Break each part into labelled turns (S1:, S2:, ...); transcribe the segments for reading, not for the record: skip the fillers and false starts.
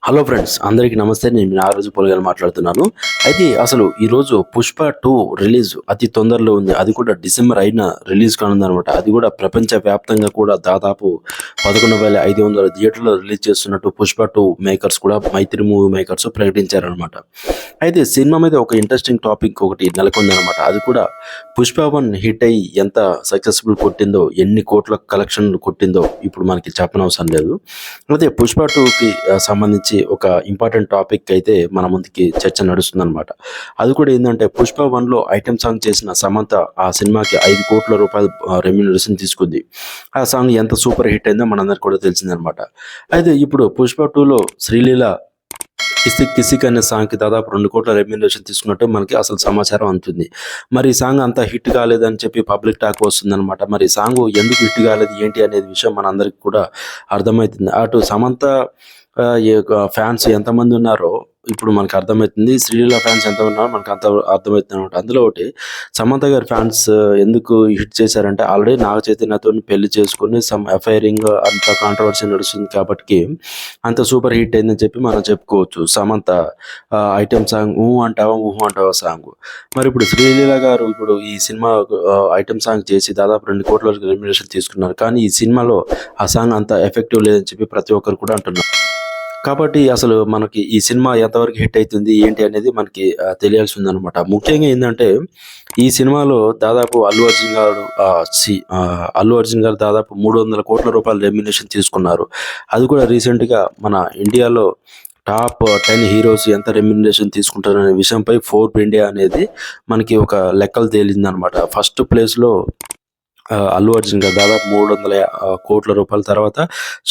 S1: Hello friends, అందరికీ నమస్తే. నేను మీ నాగరాజు పోలగాని మాట్లాడుతున్నాను. అయితే అసలు ఈరోజు 'పుష్ప 2' రిలీజ్ అతి తొందరలో ఉంది. అది కూడా డిసెంబర్ 5న రిలీజ్ కానుందనమాట. అది కూడా ప్రపంచవ్యాప్తంగా కూడా దాదాపు 11,500 థియేటర్‌లో రిలీజ్ చేస్తున్నట్టు 'పుష్ప 2' మేకర్స్ కూడా, మైత్రి మూవీ మేకర్స్ ప్రకటించారనమాట. అయితే సినిమా మీద ఒక ఇంట్రెస్టింగ్ టాపిక్ ఒకటి నెలకొందనమాట. అది కూడా 'పుష్ప 1' హిట్ అయ్యి ఎంత సక్సెస్‌ఫుల్ కొట్టిందో, ఎన్ని కోట్ల కలెక్షన్ కొట్టిందో ఇప్పుడు మనకి చెప్పనవసరం లేదు. అయితే 'పుష్ప 2'కి సంబంధించి ఒక ఇంపార్టెంట్ టాపిక్ అయితే మన ముందుకి చర్చ నడుస్తుందనమాట. అది కూడా ఏందంటే 'పుష్ప 1'లో ఐటెమ్ సాంగ్ చేసిన సమంత ఆ సినిమాకి ₹5,00,00,000 రెమ్యూనరేషన్ తీసుకుంది. ఆ సాంగ్ ఎంత సూపర్ హిట్ అయిందో మనందరికి కూడా తెలిసిందనమాట. అయితే ఇప్పుడు 'పుష్ప 2'లో శ్రీలీల 'కిసిక్ కిసిక్' అనే సాంగ్‌కి దాదాపు 2,00,00,000 రెమ్యూనరేషన్ తీసుకున్నట్టు మనకి అసలు సమాచారం అందుతుంది. మరి ఈ సాంగ్ అంత హిట్ కాలేదని చెప్పి పబ్లిక్ టాక్ వస్తుందనమాట. మరి ఈ సాంగ్ ఎందుకు హిట్ కాలేదు, ఏంటి అనేది విషయం మనందరికి కూడా అర్థమైతుంది. అటు సమంత ఈ యొక్క ఫ్యాన్స్ ఎంతమంది ఉన్నారో ఇప్పుడు మనకు అర్థమైతుంది. శ్రీలీల ఫ్యాన్స్ ఎంతమంది ఉన్నారో మనకు అంత అర్థమైతుందనమాట. అందులో ఒకటి, సమంత గారి ఫ్యాన్స్ ఎందుకు హిట్ చేశారంటే, ఆల్రెడీ నాగ చైతన్యతోని పెళ్లి చేసుకొని సమ్ ఎఫైరింగ్ అంత కాంట్రవర్సీ నడుస్తుంది కాబట్టి అంత సూపర్ హిట్ అయిందని చెప్పి మనం చెప్పుకోవచ్చు. సమంత ఐటెమ్ సాంగ్ 'ఊ అంటావా ఊహు అంటావా' సాంగ్. మరి ఇప్పుడు శ్రీలీల గారు ఇప్పుడు ఈ సినిమా ఐటెమ్ సాంగ్ చేసి దాదాపు 2,00,00,000 వరకు రెమ్యూనరేషన్ తీసుకున్నారు. కానీ ఈ సినిమాలో ఆ సాంగ్ అంత ఎఫెక్టివ్ లేదని చెప్పి ప్రతి ఒక్కరు కూడా అంటున్నారు. కాబట్టి అసలు మనకి ఈ సినిమా ఎంతవరకు హిట్ అయితుంది, ఏంటి అనేది మనకి తెలియాల్సి ఉందనమాట. ముఖ్యంగా ఏందంటే, ఈ సినిమాలో దాదాపు అల్లు అర్జున్ గారు దాదాపు ₹300,00,00,000 రెమ్యునరేషన్ తీసుకున్నారు. అది కూడా రీసెంట్‌గా మన ఇండియాలో టాప్ 10 హీరోస్ ఎంత రెమ్యునరేషన్ తీసుకుంటారనే విషయంపై 'ఫోర్బ్స్ ఇండియా' అనేది మనకి ఒక లెక్కలు తేలిందనమాట. ఫస్ట్ ప్లేస్‌లో అల్లు అర్జున్ గారు దాదాపు ₹300,00,00,000, తర్వాత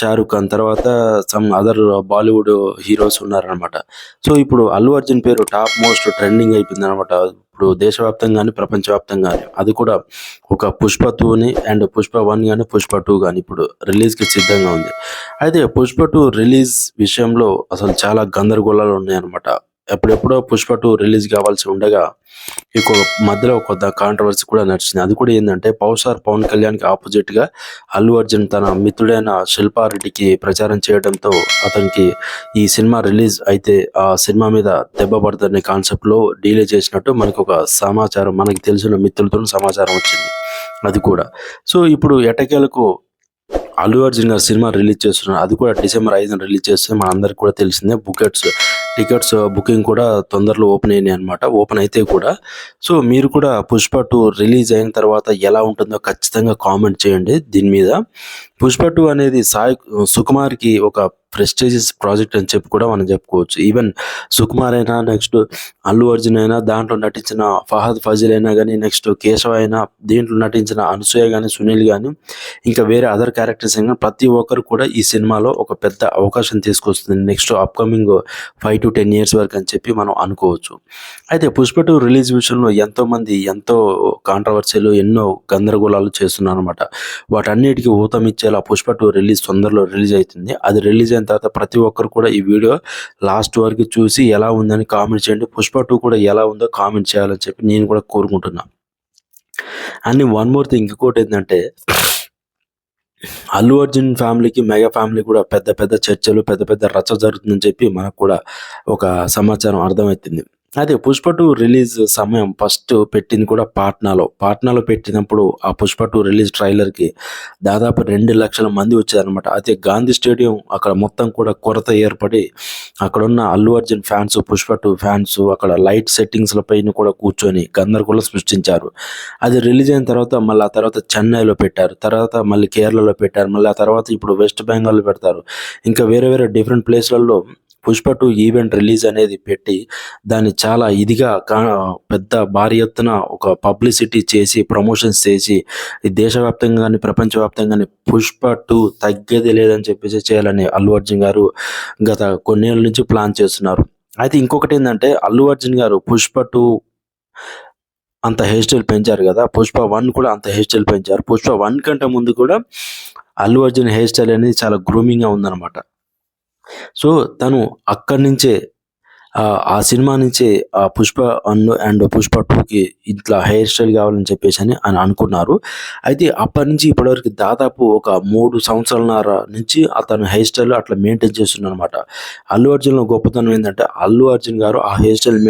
S1: షారుఖ్ ఖాన్, తర్వాత సమ్ అదర్ బాలీవుడ్ హీరోస్ ఉన్నారనమాట. సో ఇప్పుడు అల్లు అర్జున్ పేరు టాప్ మోస్ట్ ట్రెండింగ్ అయిపోయిందనమాట. ఇప్పుడు దేశవ్యాప్తంగా గాని, ప్రపంచవ్యాప్తంగా గాని. అది కూడా ఒక 'పుష్ప 2'ని అండ్ 'పుష్ప 1' గాని, 'పుష్ప 2' గాని ఇప్పుడు రిలీజ్‌కి సిద్ధంగా ఉంది. అయితే 'పుష్ప 2' రిలీజ్ విషయంలో అసలు చాలా గందరగోళాలు ఉన్నాయన్నమాట. ఎప్పుడెప్పుడో 'పుష్ప 2' రిలీజ్ కావాల్సి ఉండగా ఇంకో మధ్యలో కొంత కాంట్రవర్సీ కూడా నడిచింది. అది కూడా ఏందంటే, పవన్ కళ్యాణ్‌కి ఆపోజిట్‌గా అల్లు అర్జున్ తన మిత్రుడైన శిల్పారెడ్డికి ప్రచారం చేయడంతో అతనికి ఈ సినిమా రిలీజ్ అయితే ఆ సినిమా మీద దెబ్బ పడతదనే కాన్సెప్ట్‌లో డీలే చేసినట్టు మనకొక సమాచారం, మనకి తెలిసిన మిత్రులతోని సమాచారం వచ్చింది. అది కూడా. సో ఇప్పుడు ఎట్టకేలకు అల్లు అర్జున్ గారు సినిమా రిలీజ్ చేస్తున్నారు. అది కూడా డిసెంబర్ 5న రిలీజ్ చేస్తే మనందరికి కూడా తెలిసిందే. టికెట్స్ బుకింగ్ కూడా తొందరలో ఓపెన్ అయినాయన్నమాట. ఓపెన్ అయితే కూడా. సో మీరు కూడా 'పుష్ప 2' రిలీజ్ అయిన తర్వాత ఎలా ఉంటుందో ఖచ్చితంగా కామెంట్ చేయండి దీని మీద. 'పుష్ప 2' అనేది సుకుమార్‌కి ఒక ప్రెస్టీజియస్ ప్రాజెక్ట్ అని చెప్పి కూడా మనం చెప్పుకోవచ్చు. ఈవెన్ సుకుమార్ అయినా, నెక్స్ట్ అల్లు అర్జున్ అయినా, దాంట్లో నటించిన ఫహద్ ఫాజిల్ అయినా గానీ, నెక్స్ట్ కేశవ్ అయినా, దీంట్లో నటించిన అనసూయ గానీ, సునీల్ గానీ, ఇంకా వేరే అదర్ క్యారెక్టర్స్ అయినా ప్రతి ఒక్కరు కూడా ఈ సినిమాలో ఒక పెద్ద అవకాశం తీసుకొస్తుంది. నెక్స్ట్ అప్‌కమింగ్ 5-10 ఇయర్స్ వరకు అని చెప్పి మనం అనుకోవచ్చు. అయితే 'పుష్ప 2' రిలీజ్ విషయంలో ఎంతోమంది ఎంతో కాంట్రవర్సీలు, ఎన్నో గందరగోళాలు చేస్తున్నారనమాట. వాటన్నిటికి ఊతమిచ్చేలా 'పుష్ప 2' రిలీజ్ తొందరలో రిలీజ్ అయితుంది. అది రిలీజ్ అయిన తర్వాత ప్రతి ఒక్కరు కూడా ఈ వీడియో లాస్ట్ వరకు చూసి ఎలా ఉందని కామెంట్ చేయండి. 'పుష్ప 2' కూడా ఎలా ఉందో కామెంట్ చేయాలని చెప్పి నేను కూడా కోరుకుంటున్నా. అండ్ వన్ మోర్ థింగ్, ఇంకోటేంటంటే, అల్లు అర్జున్ ఫ్యామిలీకి, మెగా ఫ్యామిలీ కూడా పెద్ద పెద్ద చర్చలు, పెద్ద పెద్ద రచ్చ జరుగుతుందని చెప్పి మనకు కూడా ఒక సమాచారం అర్థమవుతుంది. అదే 'పుష్ప 2' రిలీజ్ సమయం ఫస్ట్ పెట్టింది కూడా పాట్నాలో పెట్టినప్పుడు ఆ 'పుష్ప 2' రిలీజ్ ట్రైలర్‌కి దాదాపు 2,00,000 మంది వచ్చారనమాట. అయితే గాంధీ స్టేడియం అక్కడ మొత్తం కూడా కొరత ఏర్పడి అక్కడున్న అల్లు అర్జున్ ఫ్యాన్స్, 'పుష్ప 2' ఫ్యాన్స్ అక్కడ లైట్ సెట్టింగ్స్‌ల పైన కూడా కూర్చొని గందరగోళం సృష్టించారు. అది రిలీజ్ అయిన తర్వాత మళ్ళీ ఆ తర్వాత చెన్నైలో పెట్టారు. తర్వాత మళ్ళీ కేరళలో పెట్టారు. మళ్ళీ ఆ తర్వాత ఇప్పుడు వెస్ట్ బెంగాల్‌లో పెడతారు. ఇంకా వేరే వేరే డిఫరెంట్ ప్లేస్‌లలో 'పుష్ప 2' ఈవెంట్ రిలీజ్ అనేది పెట్టి దాన్ని చాలా ఇదిగా పెద్ద భారీ ఎత్తున ఒక పబ్లిసిటీ చేసి, ప్రమోషన్స్ చేసి, ఈ దేశవ్యాప్తంగా గాని, ప్రపంచవ్యాప్తంగా గాని 'పుష్ప 2' తగ్గేదే లేదని చెప్పేసి చేయాలని అల్లు అర్జున్ గారు గత కొన్నేళ్ల నుంచి ప్లాన్ చేస్తున్నారు. అయితే ఇంకొకటేందంటే, అల్లు అర్జున్ గారు 'పుష్ప 2' అంత హెయిర్ స్టైల్ పెంచారు గదా! 'పుష్ప 1' కూడా అంత హెయిర్ స్టైల్ పెంచారు. 'పుష్ప 1' కంటే ముందు కూడా అల్లు అర్జున్ హెయిర్ స్టైల్ అనేది చాలా గ్రూమింగ్‌గా ఉందనమాట. సో తను అక్కడి నుంచే ఆ సినిమా నుంచే 'పుష్ప 1' అండ్ 'పుష్ప 2'కి ఇట్లా హెయిర్ స్టైల్ కావాలని చెప్పేసని అని అనుకున్నారు. అయితే అప్పటి నుంచి ఇప్పటివరకు దాదాపు ఒక 3 సంవత్సరాలన్నర నుంచి అతను హెయిర్ స్టైల్ అట్లా మెయింటైన్ చేస్తున్నాడనమాట. అల్లు అర్జున్‌లో గొప్పతనం ఏందంటే, అల్లు అర్జున్ గారు ఆ హెయిర్ స్టైల్